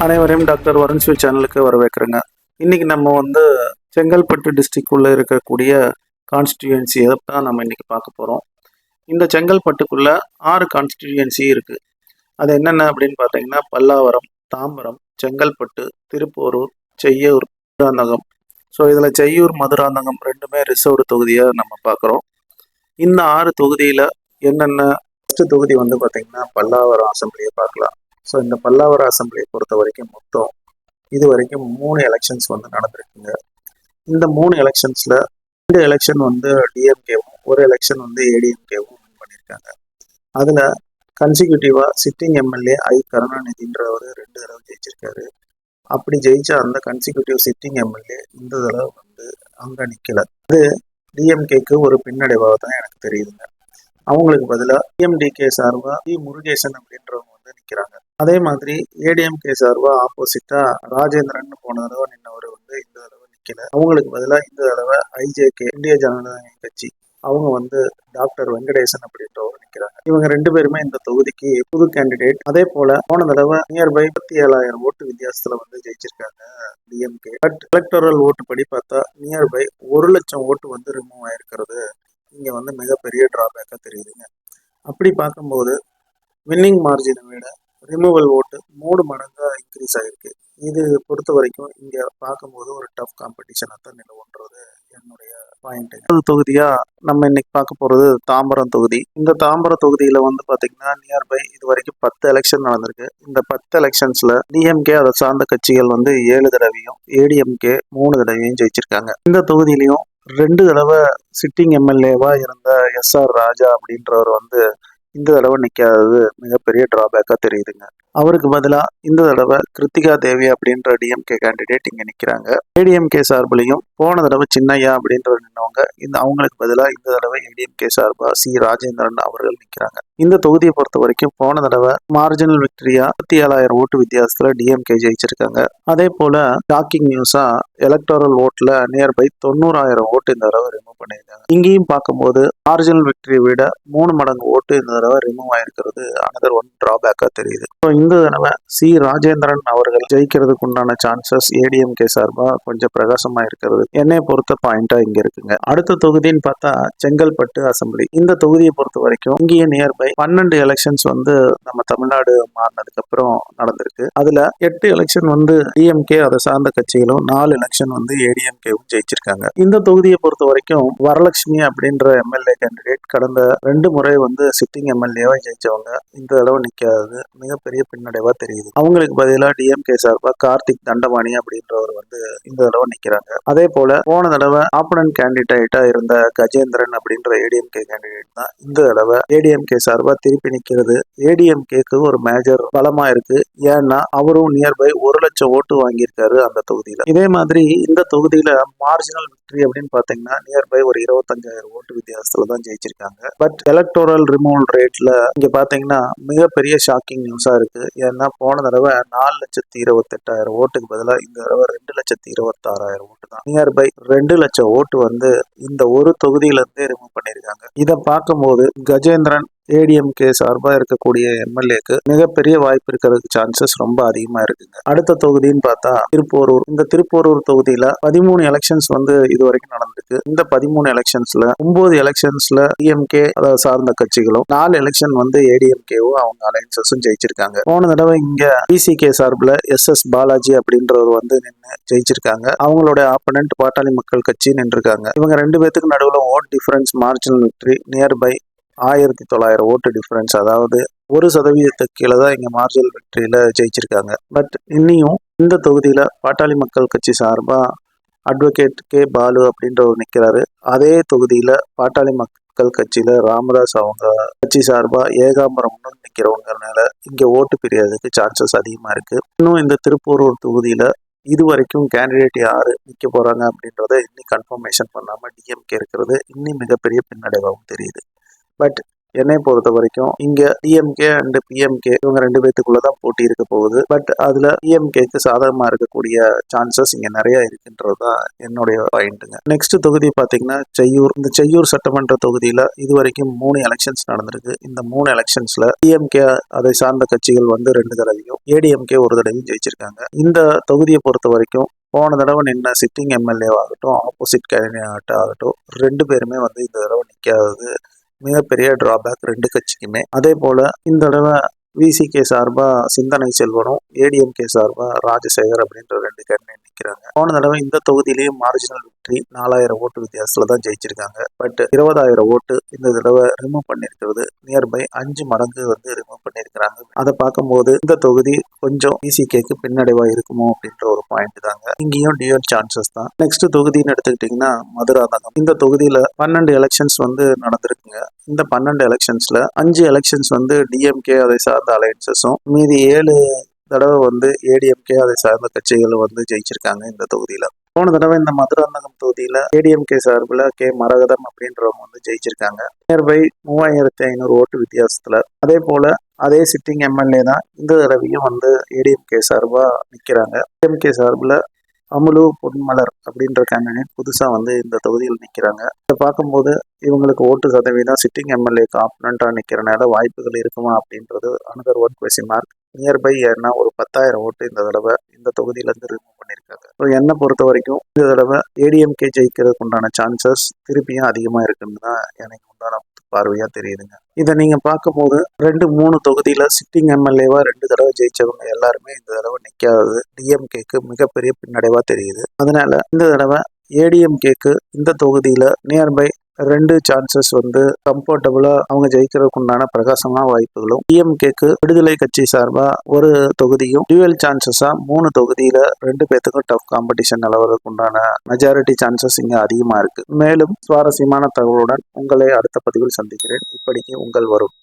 அனைவரையும் டாக்டர் வருண்ஸ்வி சேனலுக்கு வரவேற்கிறேங்க. இன்னைக்கு நம்ம செங்கல்பட்டு டிஸ்ட்ரிக்ட்குள்ளே இருக்கக்கூடிய கான்ஸ்டியூயன்சி தான் நம்ம இன்னைக்கு பார்க்க போகிறோம். இந்த செங்கல்பட்டுக்குள்ள 6 கான்ஸ்டியூயன்சி இருக்குது. அது என்னென்ன அப்படின்னு பார்த்தீங்கன்னா, பல்லாவரம், தாம்பரம், செங்கல்பட்டு, திருப்போரூர், செய்யூர், மதுராந்தகம். ஸோ இதில் செய்யூர், மதுராந்தகம் ரெண்டுமே ரிசர்வ்டு தொகுதியாக நம்ம பார்க்குறோம். இந்த 6 தொகுதியில் என்னென்ன ஃபஸ்ட்டு தொகுதி பார்த்தீங்கன்னா பல்லாவரம் அசம்பிளியை பார்க்கலாம். ஸோ இந்த பல்லாவரம் அசம்பிளியை பொறுத்த வரைக்கும் மொத்தம் இது வரைக்கும் 3 எலெக்ஷன்ஸ் நடந்திருக்குங்க. இந்த 3 எலெக்ஷன்ஸில் 2 எலெக்ஷன் டிஎம்கேவும் ஒரு எலெக்ஷன் ஏடிஎம்கேவும் வின் பண்ணியிருக்காங்க. அதில் கன்சிக்யூட்டிவாக சிட்டிங் எம்எல்ஏ ஐ கருணாநிதின்றவர் 2 தடவை ஜெயிச்சிருக்காரு. அப்படி ஜெயிச்ச அந்த கன்சிக்யூட்டிவ் சிட்டிங் எம்எல்ஏ இந்த தடவை அங்கே நிற்கலை. அது டிஎம்கேக்கு ஒரு பின்னடைவாக தான் எனக்கு தெரியுதுங்க. அவங்களுக்கு பதிலாக டிஎம்டிகே சார்பாக டி முருகேசன் அப்படின்றவங்க நிற்கிறாங்க. அதே மாதிரி ஏடிஎம்கே சார்பாக ஆப்போசிட்டா ராஜேந்திரன் போன தடவை நின்னவர் இந்த தடவை நிற்கல. அவங்களுக்கு பதிலாக இந்த தடவை ஐஜேகே இந்திய ஜனநாயக கட்சி அவங்க டாக்டர் வெங்கடேசன் அப்படின்றவர் நிற்கிறாங்க. இவங்க 2 பேருமே இந்த தொகுதிக்கு புது கேண்டிடேட். அதே போல போன தடவை நியர்பை 37,000 ஓட்டு வித்தியாசத்துல ஜெயிச்சிருக்காங்க டிஎம்கே. பட் எலக்டோரல் ஓட்டு படி பார்த்தா நியர்பை 1,00,000 ஓட்டு ரிமூவ் ஆயிருக்கிறது இங்க மிகப்பெரிய டிராபேக்கா தெரியுதுங்க. அப்படி பார்க்கும்போது வின்னிங் மார்ஜினை விட ரிமூவல் ஓட்டு 3 மடங்காக இன்க்ரீஸ் ஆகிருக்கு. இது பொறுத்த வரைக்கும் இங்கே பார்க்கும்போது ஒரு டஃப் காம்படிஷனாக தான் நிலவுன்றது என்னுடைய பாயிண்ட். தொகுதியாக நம்ம இன்னைக்கு பார்க்க போகிறது தாம்பரம் தொகுதி. இந்த தாம்பரம் தொகுதியில் பார்த்தீங்கன்னா நியர்பை இது வரைக்கும் 10 எலெக்ஷன் நடந்திருக்கு. இந்த 10 எலெக்ஷன்ஸில் டிஎம்கே அதை சார்ந்த கட்சிகள் 7 தடவையும் ஏடிஎம்கே 3 தடவையும் ஜெயிச்சிருக்காங்க. இந்த தொகுதியிலையும் 2 தடவை சிட்டிங் எம்எல்ஏவா இருந்த எஸ்ஆர் ராஜா அப்படின்றவர் இந்த தடவை நிற்காதது மிகப்பெரிய டிராபேக்காக தெரியுதுங்க. அவருக்கு பதிலாக இந்த தடவை கிருத்திகா தேவி அப்படின்ற டிஎம்கே கேண்டிடேட் இங்கே நிற்கிறாங்க. ஏடிஎம்கே சார்பிலையும் போன தடவை சின்னையா அப்படின்ற நின்னவங்க அவங்களுக்கு பதிலாக இந்த தடவை ஏடிஎம்கே சார்பாக சி ராஜேந்திரன் அவர்கள் நிற்கிறாங்க. இந்த தொகுதியை பொறுத்த வரைக்கும் போன தடவை மார்ஜினல் விக்டரியா 37,000 ஓட்டு வித்தியாசத்தில் டிஎம்கே ஜெயிச்சிருக்காங்க. அதே போல ஷாக்கிங் நியூஸா எலக்டோரல் ஓட்டில் நியர்பை 90,000 ஓட்டு இந்த தடவை ரிமூவ் பண்ணியிருக்காங்க. இங்கேயும் பார்க்கும்போது மார்ஜினல் விக்டரியை விட 3 மடங்கு ஓட்டு இந்த தடவை ரிமூவ் ஆயிருக்கிறது அனதர் ஒன் டிராபேக்கா தெரியுது. இந்த தடவை சி ராஜேந்திரன் அவர்கள் ஜெயிக்கிறதுக்கு உண்டான சான்சஸ் ஏடிஎம்கே சார்பா கொஞ்சம் பிரகாசமா இருக்கிறது என்னை பொறுத்த பாயிண்டா இங்க இருக்குங்க. அடுத்த தொகுதின்னு பார்த்தா செங்கல்பட்டு அசம்பிளி. இந்த தொகுதியை பொறுத்த வரைக்கும் இங்கேயே நியர்பை 12 எலெக்ஷன்ஸ் நம்ம தமிழ்நாடு மாறினதுக்கு அப்புறம் நடந்திருக்கு. அதுல 8 எலெக்ஷன் டிஎம்கே அதை சார்ந்த கட்சிகளும் 4 எலெக்ஷன் ஏடிஎம்கேவும் ஜெயிச்சிருக்காங்க. இந்த தொகுதியை பொறுத்த வரைக்கும் வரலட்சுமி அப்படின்ற எம்எல்ஏ கேண்டிடேட் கடந்த 2 முறை சிட்டிங் எம்எல்ஏவா ஜெயிச்சவங்க இந்த தடவை நிக்காதது மிகப்பெரிய பின்னடைவா தெரியுது. அவங்களுக்கு பதிலாக டிஎம்கே சார்பா கார்த்திக் தண்டபாணி அப்படின்றவர் இந்த தடவை நிக்கிறாங்க. அதே போல போன தடவை ஆப்பனன்ட் கேண்டிடேட்டா இருந்த கஜேந்திரன் அப்படின்ற ஏடிஎம்கே கேண்டிடேட் தான் இந்த தடவை ஏடிஎம்கே சார்பா திருப்பி நிக்கிறது ஏடிஎம்கேக்கு ஒரு மேஜர் பலமா இருக்கு. ஏன்னா அவரும் நியர்பை 1,00,000 ஓட்டு வாங்கியிருக்காரு அந்த தொகுதியில. இதே மாதிரி இந்த தொகுதியில மார்ஜினல் விக்டரி அப்படின்னு பாத்தீங்கன்னா நியர்பை ஒரு 25,000 ஓட்டு வித்தியாசத்துல தான் ஜெயிச்சிருக்காங்க. பட் எலக்டோரல் ரிமூவல் ரேட்ல இங்க பாத்தீங்கன்னா மிகப்பெரிய ஷாக்கிங் நியூஸா இருக்கு. ஏன்னா போன தடவை 4,28,000 ஓட்டுக்கு பதிலாக இந்த தடவை 2,26,000 ஓட்டு தான். நியர்பை 2 லட்சம் ஓட்டு இந்த ஒரு தொகுதியில இருந்தே ரிமூவ் பண்ணியிருக்காங்க. இதை பார்க்கும்போது கஜேந்திரன் ஏடிஎம்கே சார்பா இருக்கக்கூடிய எம்எல்ஏக்கு மிகப்பெரிய வாய்ப்பு இருக்கிறதுக்கு சான்சஸ் ரொம்ப அதிகமா இருக்குங்க. அடுத்த தொகுதின்னு பார்த்தா திருப்போரூர். இந்த திருப்போரூர் தொகுதியில 13 எலெக்ஷன்ஸ் இது வரைக்கும் நடந்திருக்கு. இந்த 13 எலெக்ஷன்ஸ்ல 9 எலெக்ஷன்ஸ்ல டிஎம்கே அதை சார்ந்த கட்சிகளும் 4 எலெக்ஷன் ஏடிஎம்கேவும் அவங்க அலைன்சஸும் ஜெயிச்சிருக்காங்க. போன தடவை இங்க பிசிகே சார்பில் எஸ் பாலாஜி அப்படின்றவர் நின்று ஜெயிச்சிருக்காங்க. அவங்களோட ஆப்பனன்ட் பாட்டாளி மக்கள் கட்சி நின்றுருக்காங்க. இவங்க 2 பேத்துக்கு நடுவில் ஓட் டிஃபரன்ஸ் மார்ஜினல் விக்டரி நியர்பை 1,900 ஓட்டு டிஃபரன்ஸ், அதாவது 1% கீழே தான் இங்க மார்ஜினல் விக்டரியில ஜெயிச்சிருக்காங்க. பட் இன்னியும் இந்த தொகுதியில பாட்டாளி மக்கள் கட்சி சார்பா அட்வொகேட் கே பாலு அப்படின்றவர் நிற்கிறாரு. அதே தொகுதியில பாட்டாளி மக்கள் கட்சியில ராமதாஸ் அவங்க கட்சி சார்பா ஏகாம்பரம் நிற்கிறவங்கனால இங்க ஓட்டு பிரியறதுக்கு சான்சஸ் அதிகமா இருக்கு. இன்னும் இந்த திருப்போரூர் தொகுதியில இது வரைக்கும் கேண்டிடேட் யாரு நிற்க போறாங்க அப்படின்றத இன்னும் கன்ஃபர்மேஷன் பண்ணாம டிஎம்கே இருக்கிறது இன்னும் மிகப்பெரிய பின்னடைவாகவும் தெரியுது. பட் என்னை பொறுத்த வரைக்கும் இங்க டிஎம்கே அண்ட் பிஎம்கே இவங்க 2 பேத்துக்குள்ளதான் போட்டி இருக்க போகுது. பட் அதுல டிஎம்கேக்கு சாதகமா இருக்கக்கூடிய சான்சஸ் இங்க நிறைய இருக்குன்றதுதான் என்னுடைய பாயிண்ட்டுங்க. நெக்ஸ்ட் தொகுதி பாத்தீங்கன்னா செய்யூர். இந்த செய்யூர் சட்டமன்ற தொகுதியில இதுவரைக்கும் 3 எலெக்ஷன்ஸ் நடந்திருக்கு. இந்த 3 எலெக்ஷன்ஸ்ல டிஎம்கே அதை சார்ந்த கட்சிகள் 2 தடவையும், ஏடிஎம்கே ஒரு தடவையும் ஜெயிச்சிருக்காங்க. இந்த தொகுதியை பொறுத்த வரைக்கும் போன தடவை நின்ன சிட்டிங் எம்எல்ஏ ஆகட்டும், ஆப்போசிட் கேண்டிடேட் ஆகட்டும், 2 பேருமே இந்த தடவை நிக்காதது மிகப்பெரிய டிராபேக் 2 கட்சிக்குமே. அதே போல இந்த தடவை விசிகே சார்பா சிந்தனை செல்வனும், ஏடிஎம்கே சார்பா ராஜசேகர் அப்படின்ற 2 கேண்டிடேட் நிக்கிறாங்க. போன தடவை இந்த தொகுதியிலேயும் மார்ஜினல் விக்டரி 4000 ஓட்டு வித்தியாசத்துல தான் ஜெயிச்சிருக்காங்க. பட் 20,000 ஓட்டு இந்த தடவை ரிமூவ் பண்ணிருக்கிறது நியர்பை 5 மடங்கு ரிமூவ் பண்ணிருக்கிறாங்க. அதை பார்க்கும்போது இந்த தொகுதி கொஞ்சம் விசிகேக்கு பின்னடைவா இருக்குமோ அப்படின்ற ஒரு பாயிண்ட் தாங்க. இங்கேயும் டியூவல் சான்சஸ் தான். நெக்ஸ்ட் தொகுதின்னு எடுத்துக்கிட்டீங்கன்னா மதுராந்தகம். இந்த தொகுதியில 12 எலெக்ஷன்ஸ் நடந்திருக்குங்க. இந்த 12 எலெக்ஷன்ஸ்ல 5 எலெக்ஷன்ஸ் டிஎம்கே அதை சார்ந்த அலையன்சஸும், மீதி 7 தடவை ஏடிஎம்கே அதை சார்ந்த கட்சிகள் ஜெயிச்சிருக்காங்க இந்த தொகுதியில. போன தடவை இந்த மதுராந்தகம் தொகுதியில ஏடிஎம்கே சார்பில் கே மரகதம் அப்படின்றவங்க ஜெயிச்சிருக்காங்க நியர்பை 3500 ஓட்டு வித்தியாசத்துல. அதே போல அதே சிட்டிங் எம்எல்ஏ தான் இந்த தடவையும் ஏடிஎம்கே சார்பா நிக்கிறாங்க. ஏடிஎம்கே சார்பில் அமுலு பொன்மலர் அப்படின்ற கேண்டிடேட் புதுசா இந்த தொகுதியில் நிக்கிறாங்க. இதை பார்க்கும்போது இவங்களுக்கு ஓட்டு சதவீதம் சிட்டிங் எம்எல்ஏக்கு ஆப்பனண்டா நிக்கிறனால வாய்ப்புகள் இருக்குமா அப்படின்றது another one question mark. Nearby ஏன்னா ஒரு 10,000 ஓட்டு இந்த தடவை இந்த தொகுதியில ரிமூவ் பண்ணியிருக்காங்க. என்னை பொறுத்த வரைக்கும் இந்த தடவை ஏடிஎம்கே ஜெயிக்கிறதுக்கு உண்டான சான்சஸ் திருப்பியும் அதிகமா இருக்குன்னு தான் எனக்கு உண்டான பார்வையா தெரியுதுங்க. இதை நீங்க பார்க்கும்போது 2-3 தொகுதியில சிட்டிங் எம்எல்ஏவா 2 தடவை ஜெயிச்சவங்க எல்லாருமே இந்த தடவை நிக்காதது டிஎம்கேக்கு மிகப்பெரிய பின்னடைவா தெரியுது. அதனால இந்த தடவை ஏடிஎம்கேக்கு இந்த தொகுதியில நியர்பை 2 சான்சஸ் கம்ஃபர்டபுளா அவங்க ஜெயிக்கிறதுக்கு உண்டான பிரகாசமான வாய்ப்புகளும், டிஎம்கேக்கு விடுதலை கட்சி சார்பா ஒரு தொகுதியும், டியூவல் சான்சஸா 3 தொகுதியில 2 பேத்துக்கும் டஃப் காம்படிஷன் நிலவரதுக்கு உண்டான மெஜாரிட்டி சான்சஸ் இங்க அதிகமா இருக்கு. மேலும் சுவாரஸ்யமான தகவலுடன் உங்களை அடுத்த பதிவில் சந்திக்கிறேன். இப்படிக்கு உங்கள் வருண்.